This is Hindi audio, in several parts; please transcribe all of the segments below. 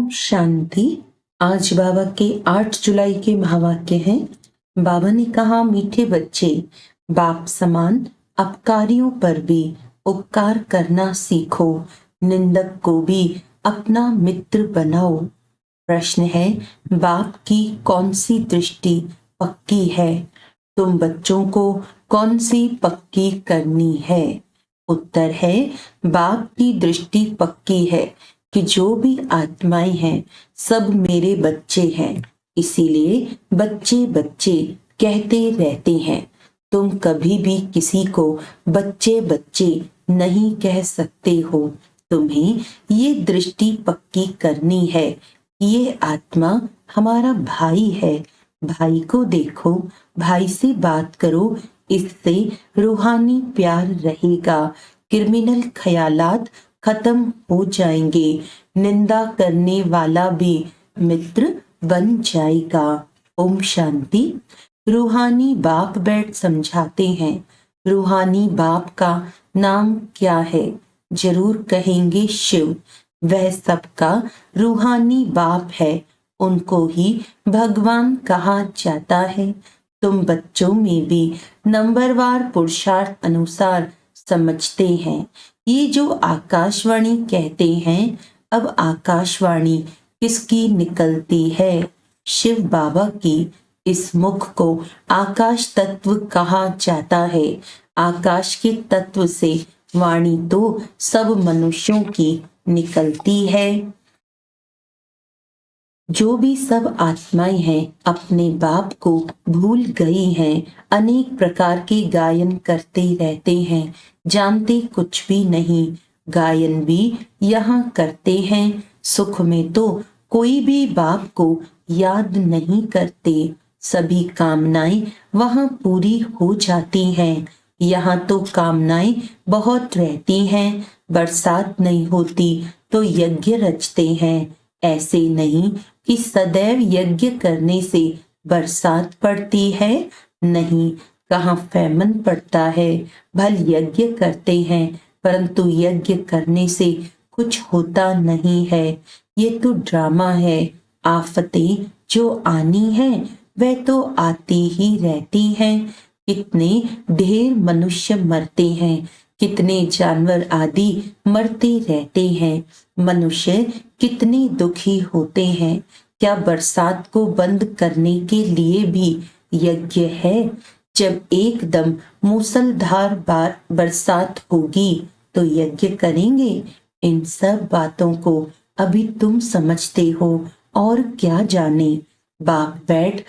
ओम शांति। आज बाबा के 8 जुलाई के महावाक्य हैं। बाबा ने कहा, मीठे बच्चे, बाप समान अपकारियों पर भी उपकार करना सीखो, निंदक को भी अपना मित्र बनाओ। प्रश्न है, बाप की कौन सी दृष्टि पक्की है? तुम बच्चों को कौन सी पक्की करनी है? उत्तर है, बाप की दृष्टि पक्की है कि जो भी आत्माएं हैं सब मेरे बच्चे हैं, इसीलिए बच्चे बच्चे कहते रहते हैं। तुम कभी भी किसी को बच्चे बच्चे नहीं कह सकते हो। तुम्हें ये दृष्टि पक्की करनी है, ये आत्मा हमारा भाई है। भाई को देखो, भाई से बात करो, इससे रूहानी प्यार रहेगा। क्रिमिनल ख्यालात खत्म हो जाएंगे। निंदा करने वाला भी मित्र बन जाएगा। ओम शांति। रूहानी बाप बैठ समझाते हैं। रूहानी बाप का नाम क्या है? जरूर कहेंगे शिव। वह सबका रूहानी बाप है, उनको ही भगवान कहा जाता है। तुम बच्चों में भी नंबरवार पुरुषार्थ अनुसार समझते हैं। ये जो आकाशवाणी कहते हैं, अब आकाशवाणी किसकी निकलती है? शिव बाबा की। इस मुख को आकाश तत्व कहा जाता है। आकाश के तत्व से वाणी तो सब मनुष्यों की निकलती है। जो भी सब आत्माएं हैं अपने बाप को भूल गई हैं। अनेक प्रकार के गायन करते रहते हैं, जानते कुछ भी नहीं। गायन भी यहाँ करते हैं। सुख में तो कोई भी बाप को याद नहीं करते। सभी कामनाएं वहाँ पूरी हो जाती हैं। यहाँ तो कामनाएं बहुत रहती हैं। बरसात नहीं होती तो यज्ञ रचते हैं। ऐसे नहीं कि सदैव यज्ञ करने से बरसात पड़ती है। नहीं, कहाँ फैमन पड़ता है। भल यज्ञ करते हैं, परंतु यज्ञ करने से कुछ होता नहीं है। ये तो ड्रामा है। आफतें जो आनी है वह तो आती ही रहती हैं। कितने ढेर मनुष्य मरते हैं, कितने जानवर आदि मरते रहते हैं। मनुष्य कितने दुखी होते हैं। क्या बरसात को बंद करने के लिए भी यज्ञ है? जब एकदम मूसलधार बरसात होगी तो यज्ञ करेंगे। इन सब बातों को अभी तुम समझते हो और क्या जाने। बाप बैठ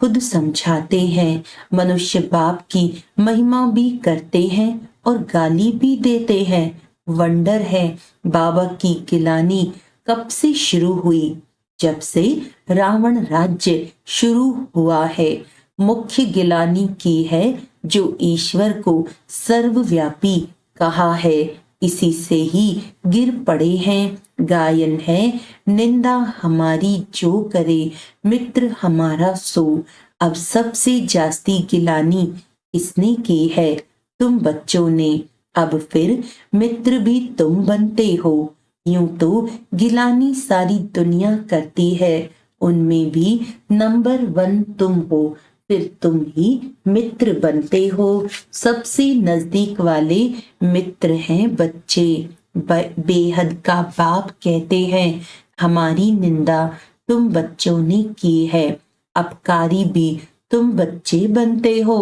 खुद समझाते हैं। मनुष्य बाप की महिमा भी करते हैं और गाली भी देते हैं। वंडर है, बाबा की गिलानी कब से शुरू हुई? जब से रावण राज्य शुरू हुआ है। मुख्य गिलानी की है जो ईश्वर को सर्वव्यापी कहा है, इसी से ही गिर पड़े हैं। गायन है, निंदा हमारी जो करे, मित्र हमारा सो। अब सबसे जास्ती गिलानी किसने की है? तुम बच्चों ने। अब फिर मित्र भी तुम बनते हो। यूं तो गिलानी सारी दुनिया करती है, उनमें भी नंबर 1 तुम हो। फिर तुम ही मित्र बनते हो। सबसे नजदीक वाले मित्र हैं बच्चे। बेहद का बाप कहते हैं, हमारी निंदा तुम बच्चों ने की है। अपकारी भी तुम बच्चे बनते हो।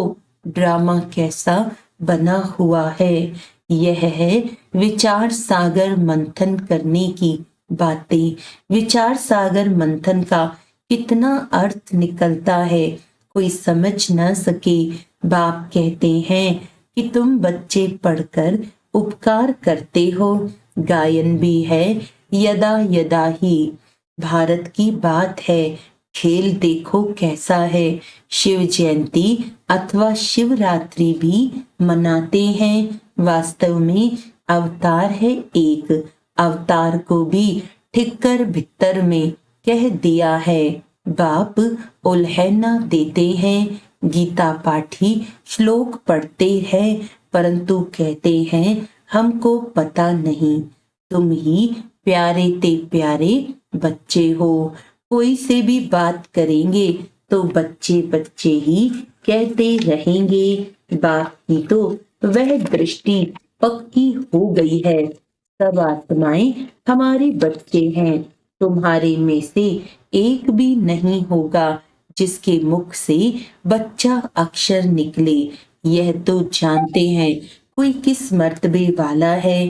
ड्रामा कैसा बना हुआ है। यह है विचार सागर मंथन करने की बातें। विचार सागर मंथन का कितना अर्थ निकलता है, कोई समझ न सके। बाप कहते हैं कि तुम बच्चे पढ़कर उपकार करते हो। गायन भी है, यदा यदा ही। भारत की बात है, खेल देखो कैसा है। शिव जयंती अथवा शिवरात्रि भी मनाते हैं। वास्तव में अवतार है एक। अवतार को भी ठिक्कर भित्तर में कह दिया है। बाप उल्हैना देते हैं। गीता पाठी श्लोक पढ़ते हैं, परंतु कहते हैं हमको पता नहीं। तुम ही प्यारे ते प्यारे बच्चे हो। कोई से भी बात करेंगे तो बच्चे बच्चे ही कहते रहेंगे। बाप की तो वह दृष्टि पक्की हो गई है। सब आत्माएं हमारे बच्चे हैं। तुम्हारे में से एक भी नहीं होगा जिसके मुख से बच्चा अक्षर निकले। यह तो जानते हैं कोई किस मर्तबे वाला है,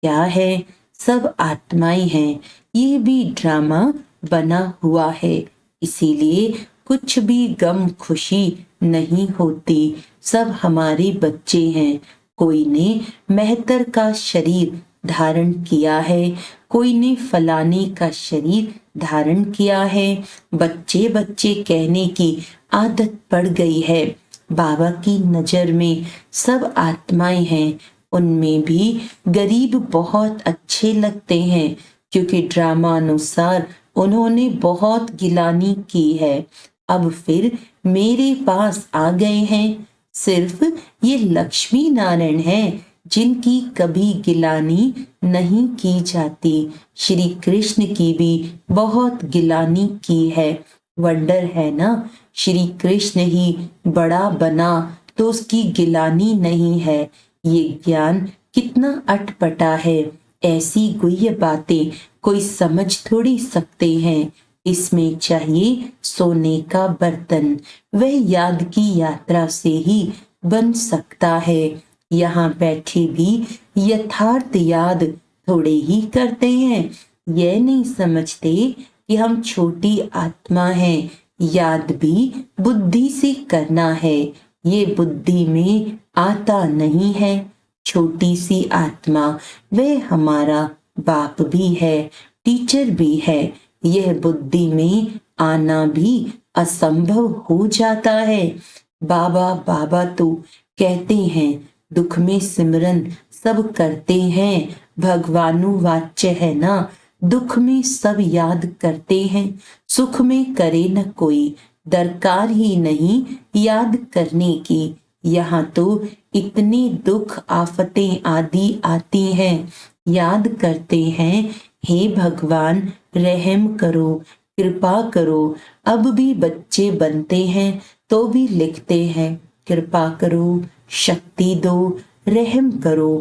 क्या है। सब आत्माएं हैं। ये भी ड्रामा बना हुआ है, इसीलिए कुछ भी गम खुशी नहीं होती। सब हमारे बच्चे हैं। कोई ने मेहतर का शरीर धारण किया है, कोई ने फलाने का शरीर धारण किया है। बच्चे बच्चे कहने की आदत पड़ गई है। बाबा की नजर में सब आत्माएं हैं। उनमें भी गरीब बहुत अच्छे लगते हैं, क्योंकि ड्रामा अनुसार उन्होंने बहुत गिलानी की है। अब फिर मेरे पास आ गए हैं। सिर्फ ये लक्ष्मी नारायण हैं जिनकी कभी गिलानी नहीं की जाती। श्री कृष्ण की भी बहुत गिलानी की है। वंडर है ना, श्री कृष्ण ही बड़ा बना तो उसकी गिलानी नहीं है। ये ज्ञान कितना अटपटा है। ऐसी गुह्य बातें कोई समझ थोड़ी सकते हैं। इसमें चाहिए सोने का बर्तन। वह याद की यात्रा से ही बन सकता है। यहाँ बैठे भी यथार्थ याद थोड़े ही करते हैं। यह नहीं समझते कि हम छोटी आत्मा हैं। याद भी बुद्धि से करना है। ये बुद्धि में आता नहीं है। छोटी सी आत्मा वह हमारा बाप भी है, टीचर भी है। यह बुद्धि में आना भी असंभव हो जाता है। बाबा बाबा तो कहते हैं, दुख में सिमरन सब करते हैं। भगवानुवाच्य है ना, दुख में सब याद करते हैं। सुख में करे न कोई, दरकार ही नहीं याद करने की। यहाँ तो इतने दुख आफतें आदि आती हैं, याद करते हैं, हे भगवान रहम करो, कृपा करो। अब भी बच्चे बनते हैं तो भी लिखते हैं, कृपा करो, शक्ति दो, रहम करो।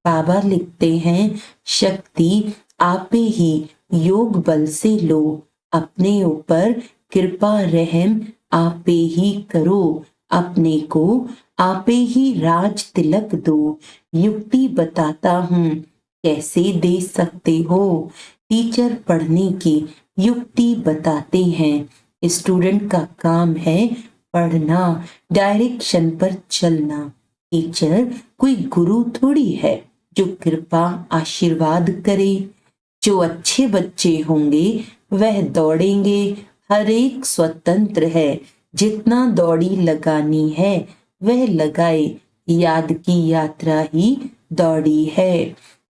बाबा लिखते हैं, शक्ति आपे ही योग बल से लो। अपने ऊपर कृपा रहम आपे ही करो। अपने को आपे ही राज तिलक दो। युक्ति बताता हूँ, कैसे दे सकते हो। टीचर पढ़ने की युक्ति बताते हैं। स्टूडेंट का काम है पढ़ना, डायरेक्शन पर चलना। टीचर कोई गुरु थोड़ी है जो कृपा आशीर्वाद करे। जो अच्छे बच्चे होंगे वह दौड़ेंगे। हर एक स्वतंत्र है, जितना दौड़ी लगानी है वह लगाए। याद की यात्रा ही दौड़ी है।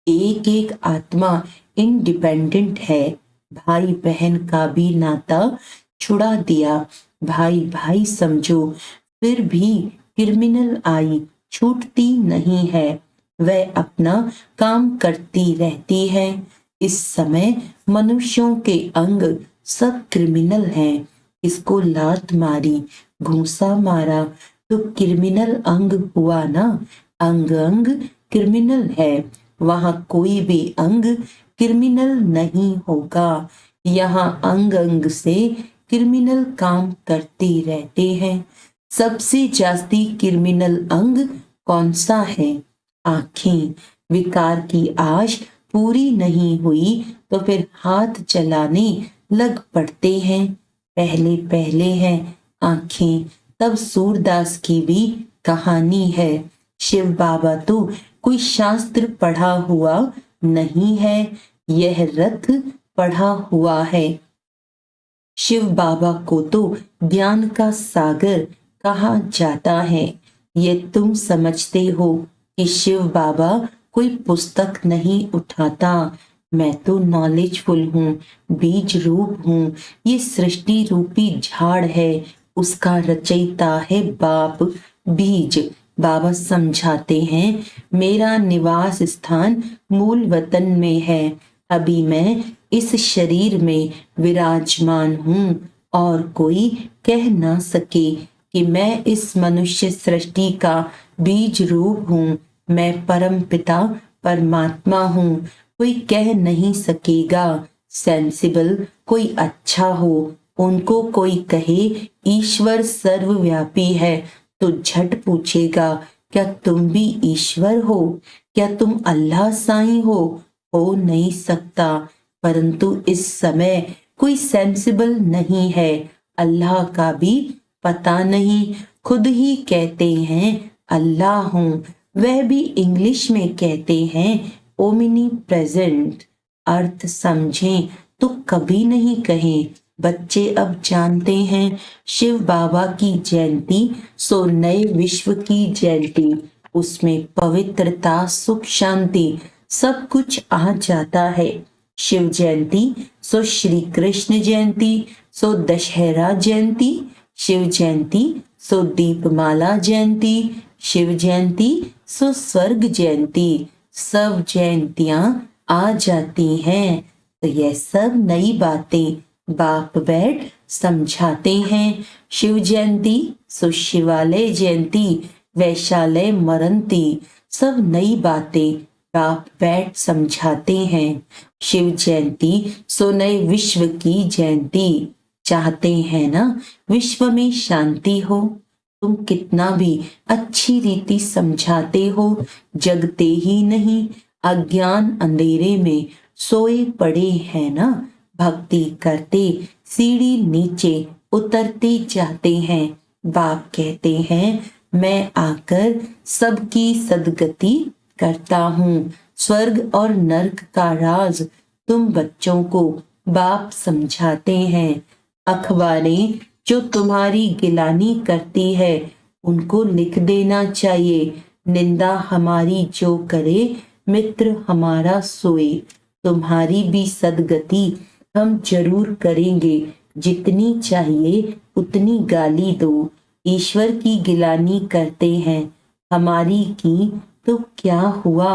एक एक आत्मा इंडिपेंडेंट है। भाई बहन का भी नाता छुड़ा दिया। भाई भाई समझो, फिर भी क्रिमिनल आई छूटती नहीं है। वह अपना काम करती रहती है। इस समय मनुष्यों के अंग सब क्रिमिनल हैं। इसको लात मारी, घूंसा मारा तो क्रिमिनल अंग हुआ ना। अंग अंग क्रिमिनल है। वहां कोई भी अंग क्रिमिनल नहीं होगा। यहाँ अंग अंग से क्रिमिनल काम करते रहते हैं। सबसे जास्ती क्रिमिनल अंग कौन सा है? आंखें। विकार की आश पूरी नहीं हुई तो फिर हाथ चलाने लग पड़ते हैं। पहले पहले हैं आंखें, तब सूरदास की भी कहानी है। शिव बाबा तो कोई शास्त्र पढ़ा हुआ नहीं है, यह रथ पढ़ा हुआ है। शिव बाबा को तो ज्ञान का सागर कहा जाता है। ये तुम समझते हो कि शिव बाबा कोई पुस्तक नहीं उठाता। मैं तो नॉलेजफुल हूँ, बीज रूप हूँ। ये सृष्टि रूपी झाड़ है, उसका रचयिता है बाप। बीज बाबा समझाते हैं, मेरा निवास स्थान मूल वतन में है। अभी मैं इस शरीर में विराजमान हूँ और कोई कह ना सके कि मैं इस मनुष्य सृष्टि का बीज रूप हूँ। मैं परम पिता परमात्मा हूँ। कोई कह नहीं सकेगा सेंसिबल कोई अच्छा हो, उनको कोई कहे ईश्वर सर्वव्यापी है तो झट पूछेगा क्या तुम भी ईश्वर हो, क्या तुम अल्लाह साईं हो नहीं सकता। परंतु इस समय कोई सेंसिबल नहीं है, अल्लाह का भी पता नहीं, खुद ही कहते हैं अल्लाह हूँ। वह भी इंग्लिश में कहते हैं ओमिनी प्रेजेंट। अर्थ समझें तो कभी नहीं कहें। बच्चे अब जानते हैं शिव बाबा की जयंती सो नए विश्व की जयंती। उसमें पवित्रता सुख शांति सब कुछ आ जाता है। शिव जयंती सो श्री कृष्ण जयंती सो दशहरा जयंती, शिव जयंती सो दीपमाला जयंती, शिव जयंती सो स्वर्ग जयंती। सब जयंतियां आ जाती हैं तो यह सब नई बातें बाप बैठ समझाते हैं। शिव जयंती सो शिवालय जयंती, वैशालय मरंती, सब नई बातें बाप बैठ समझाते हैं। शिव जयंती सो नए विश्व की जयंती। चाहते हैं ना विश्व में शांति हो, तुम कितना भी अच्छी रीति समझाते हो जगते ही नहीं। अज्ञान अंधेरे में सोए पड़े हैं ना, भक्ति करते सीढ़ी नीचे उतरते जाते हैं। बाप कहते हैं मैं आकर सबकी सदगति करता हूँ। स्वर्ग और नर्क का राज तुम बच्चों को बाप समझाते हैं। अखबारें जो तुम्हारी गिलानी करती है उनको लिख देना चाहिए, निंदा हमारी जो करे मित्र हमारा सोए। तुम्हारी भी सदगति हम जरूर करेंगे, जितनी चाहिए उतनी गाली दो। ईश्वर की गिलानी करते हैं, हमारी की तो क्या हुआ,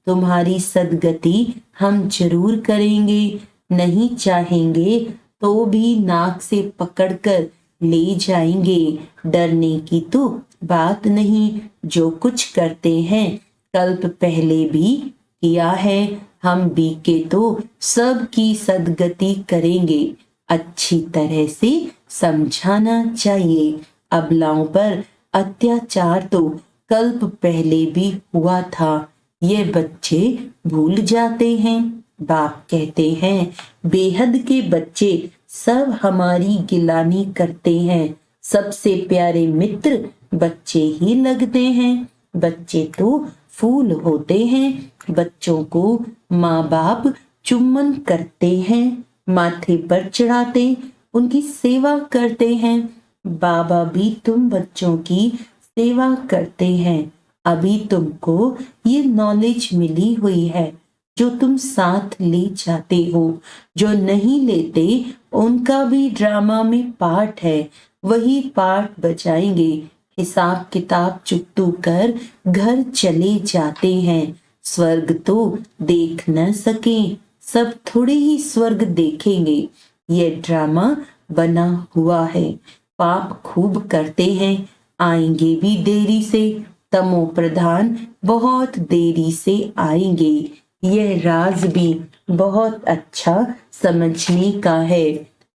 तुम्हारी सदगति हम जरूर करेंगे। नहीं चाहेंगे तो भी नाक से पकड़कर ले जाएंगे। डरने की तो बात नहीं, जो कुछ करते हैं कल्प पहले भी किया है। हम भी के तो सबकी सदगति करेंगे। अच्छी तरह से समझाना चाहिए। अबलाओं पर अत्याचार तो कल्प पहले भी हुआ था, ये बच्चे भूल जाते हैं। बाप कहते हैं बेहद के बच्चे सब हमारी गिलानी करते हैं। सबसे प्यारे मित्र बच्चे ही लगते हैं। बच्चे तो फूल होते हैं, बच्चों को माँ बाप चुम्बन करते हैं, माथे पर चढ़ाते उनकी सेवा करते हैं। बाबा भी तुम बच्चों की सेवा करते हैं। अभी तुमको ये नॉलेज मिली हुई है जो तुम साथ ले जाते हो। जो नहीं लेते उनका भी ड्रामा में पार्ट है, वही पार्ट बजाएंगे। हिसाब किताब चुकतू कर घर चले जाते हैं। स्वर्ग तो देख न सके, सब थोड़े ही स्वर्ग देखेंगे। ये ड्रामा बना हुआ है। पाप खूब करते हैं, आएंगे भी देरी से। तमो प्रधान बहुत देरी से आएंगे। यह राज भी बहुत अच्छा समझने का है।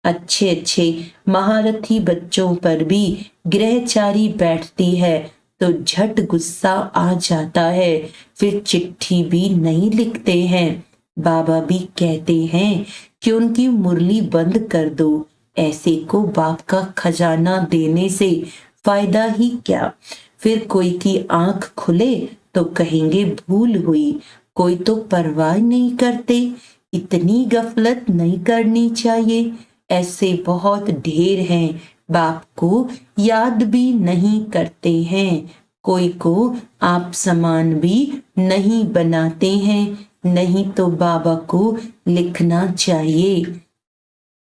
अच्छे अच्छे महारथी बच्चों पर भी ग्रहचारी बैठती है तो झट गुस्सा आ जाता है, फिर चिट्ठी भी नहीं लिखते हैं। बाबा भी कहते हैं कि उनकी मुरली बंद कर दो। ऐसे को बाप का खजाना देने से फायदा ही क्या। फिर कोई की आंख खुले तो कहेंगे भूल हुई। कोई तो परवाह नहीं करते। इतनी गफलत नहीं करनी चाहिए। ऐसे बहुत ढेर हैं, बाप को याद भी नहीं करते हैं। कोई को आप समान भी नहीं बनाते हैं। नहीं तो बाबा को लिखना चाहिए,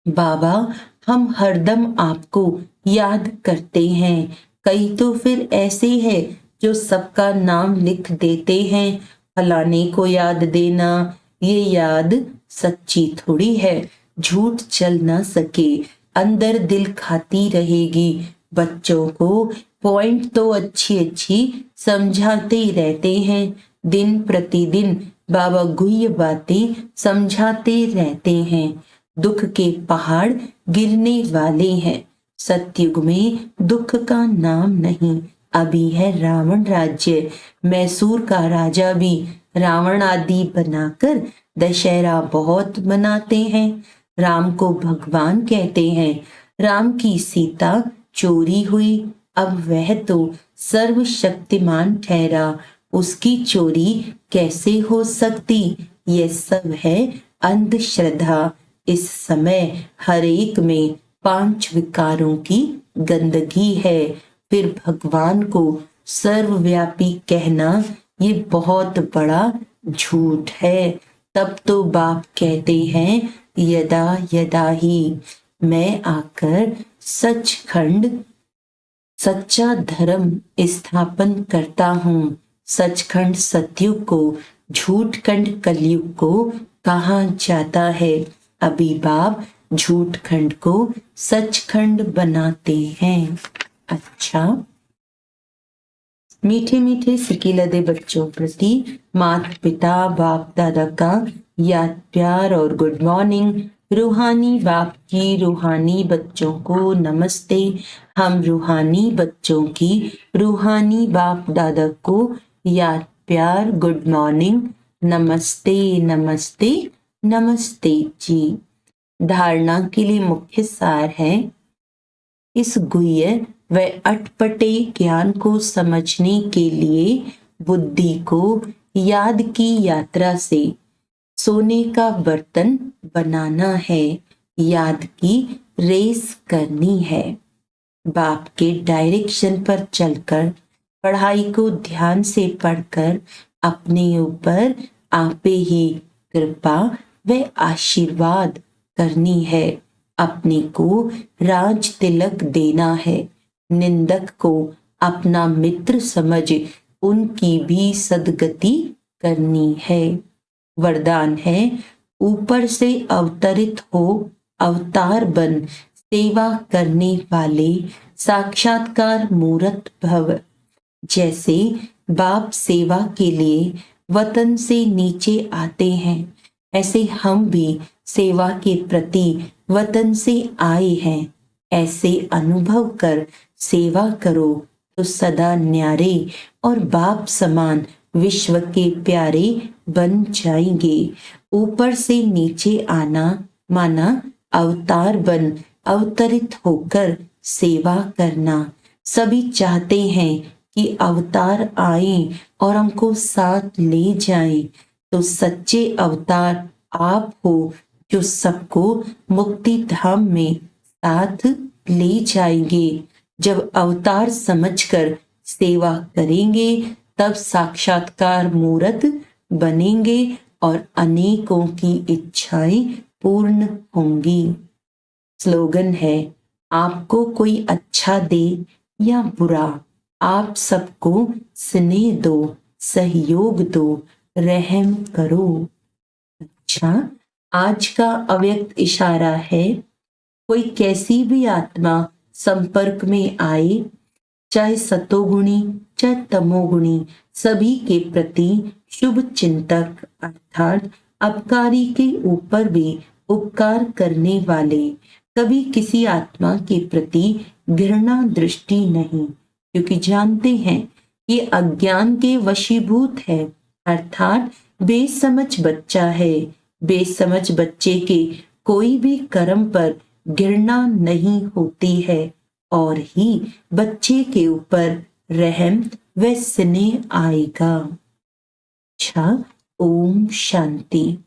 बाबा हम हरदम आपको याद करते हैं। कई तो फिर ऐसे हैं जो सबका नाम लिख देते हैं, फलाने को याद देना, ये याद सच्ची थोड़ी है, झूठ चल ना सके, अंदर दिल खाती रहेगी। बच्चों को पॉइंट तो अच्छी अच्छी समझाते रहते हैं, दिन प्रतिदिन बाबा गुह्य बातें समझाते रहते हैं। दुख के पहाड़ गिरने वाले हैं, सतयुग में दुख का नाम नहीं। अभी है रावण राज्य, मैसूर का राजा भी रावण आदि बनाकर दशहरा बहुत मनाते हैं। राम को भगवान कहते हैं, राम की सीता चोरी हुई, अब वह तो सर्वशक्तिमान ठहरा, उसकी चोरी कैसे हो सकती। ये सब है अंधश्रद्धा। इस समय हर एक में 5 विकारों की गंदगी है। फिर भगवान को सर्वव्यापी कहना ये बहुत बड़ा झूठ है। तब तो बाप कहते हैं, यदा यदा ही मैं आकर सचखंड सच्चा धर्म स्थापन करता हूँ। सचखंड सतयुग को, झूठखंड कलयुग को कहा जाता है। अभी बाप झूठखंड को सचखंड बनाते हैं। अच्छा, मीठे मीठे सिकिलदे बच्चों प्रति माता पिता बाप दादा का याद प्यार और गुड मॉर्निंग। रूहानी बाप की रूहानी बच्चों को नमस्ते। हम रूहानी बच्चों की रूहानी बाप दादा को याद प्यार गुड मॉर्निंग, नमस्ते नमस्ते नमस्ते जी। धारणा के लिए मुख्य सार है, इस गुह्य व अटपटे ज्ञान को समझने के लिए बुद्धि को याद की यात्रा से सोने का बर्तन बनाना है, याद की रेस करनी है। बाप के डायरेक्शन पर चलकर पढ़ाई को ध्यान से पढ़कर अपने ऊपर आपे ही कृपा व आशीर्वाद करनी है। अपने को राज तिलक देना है, निंदक को अपना मित्र समझ उनकी भी सदगति करनी है। वरदान है, ऊपर से अवतरित हो अवतार बन सेवा करने वाले साक्षात्कार मूर्त भव। जैसे बाप सेवा के लिए वतन से नीचे आते हैं, ऐसे हम भी सेवा के प्रति वतन से आए हैं। ऐसे अनुभव कर सेवा करो तो सदा न्यारे और बाप समान विश्व के प्यारे बन जाएंगे। ऊपर से नीचे आना माना अवतार बन अवतरित होकर सेवा करना। सभी चाहते हैं कि अवतार आए और हमको साथ ले जाएं, तो सच्चे अवतार आप हो जो सबको मुक्ति धाम में साथ ले जाएंगे। जब अवतार समझकर सेवा करेंगे तब साक्षात्कार मूर्त बनेंगे और अनेकों की इच्छाएं पूर्ण होंगी। स्लोगन है, आपको कोई अच्छा दे या बुरा, आप सबको स्नेह दो, सहयोग दो, रहम करो। अच्छा, आज का अव्यक्त इशारा है, कोई कैसी भी आत्मा संपर्क में आए, चाहे सतोगुणी चाहे तमोगुणी, सभी के प्रति शुभ चिंतक अर्थात अपकारी के ऊपर भी उपकार करने वाले, कभी किसी आत्मा के प्रति घृणा दृष्टि नहीं, क्योंकि जानते हैं ये अज्ञान के वशीभूत है, अर्थात बेसमझ बच्चा है। बेसमझ बच्चे के कोई भी कर्म पर घृणा नहीं होती है और ही बच्चे के ऊपर रहम व स्नेह आएगा। अच्छा, ओम शांति।